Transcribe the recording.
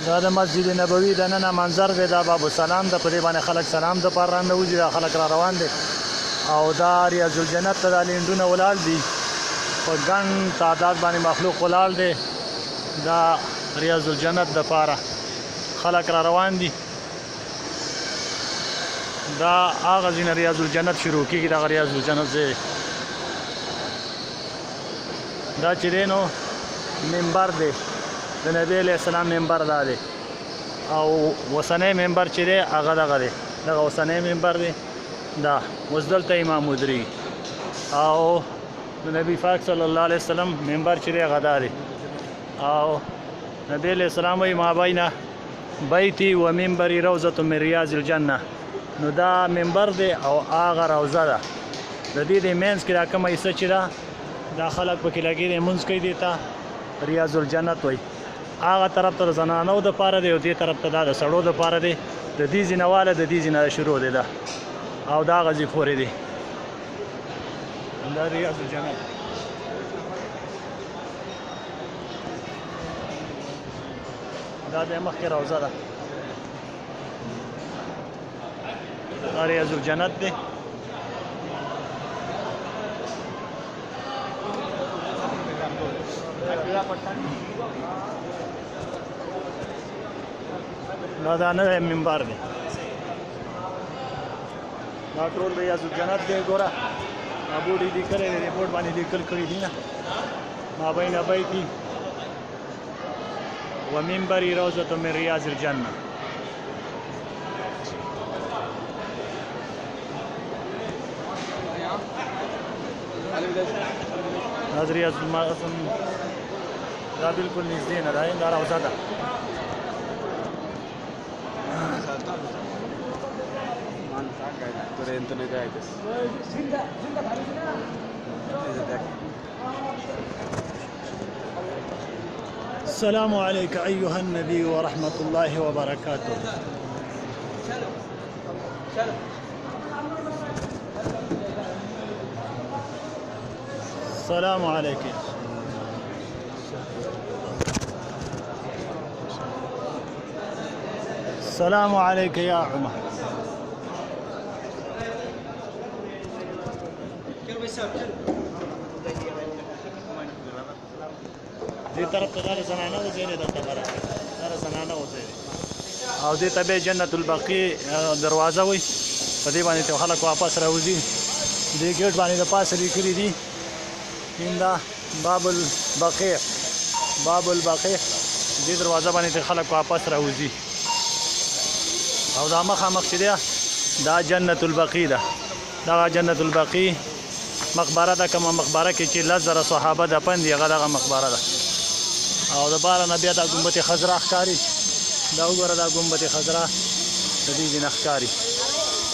دا د مسجد نبوي د ننه منظر دی. دا باب السلام د په دې باندې خلک سلام د پاره رانوځي. دا خلک را روان دي او دا ریاض الجنت ته دا لینډونه ولاړ دي په ګڼ تعداد باندې مخلوق ولاړ دی. دا ریاض الجنت د پاره خلک را روان دي. دا هغه ځینې ریاض الجنت شروع کېږي. دغه ریاض الجنت ځای دا چې دی نو منبر دی د نبی علیه السلام منبر دا دی او اوسنی منبر چې دی هغه دغه دی. دغه اوسنی منبر دی. دا اوس دلته امام ودرېږي او د نبي پاک صلی الله علیه وسلم منبر چې دی هغه دا دی او نبی علیه السلام وایي ما بین بیتي و منبري روضة من ریاض الجنه. نو دا منبر دی او هغه روضه ده. د دې د منځ کې دا کومه حصه چې ده دا خلک پکې لګي دي لمونځ کوي. دې ته ریاض الجنت وایي. هغه طرف ته د زنانو دپاره دی او دې طرف ته دا د سړو دپاره دی. د دې ځینه واله د دې ځینه شروع دی ده او دا هغه ځای پورې دی. دا ریاض الجنت دا د مخکې روضه ده. دا ریاض الجنت دی. دا نه منبر دی. دا ټول ریاض الجنت دی. ګوره دا بورډ یې لیکلی دی. بورډ باندې لیکل کړي دي نه ما بین بیتي و منبري روضة من ریاض الجنه. دا ریاض دا بالکل نږدې نه ده. دا روضه ده. السلام عليك أيها النبي ورحمة الله وبركاته. السلام عليك. السلام عليك يا عمر. دې طرف ته دا زنانه وځي دی. دلته برابر دا زنانه وځي دی او دې ته به جنت البقیع دروازه وایي. په دې باندې ته خلک واپس راوځي. دې ګیټ باندې د پاسه لیکلي دي ایندا باب البقیع. باب البقیع دې دروازه باندې ته خلک واپس راوځي او دا مخامخ چې دی دا جنت البقیع ده. دا جنت البقیع مقبره ده. کومه مقبره کې چې 10,000 صحابه دفن دي هغه دغه مقبره ده او د باره نه بیا دا ګنبد خضرا ښکاري. دا وګوره دا ګنبد خضرا د دې ځینې ښکاري.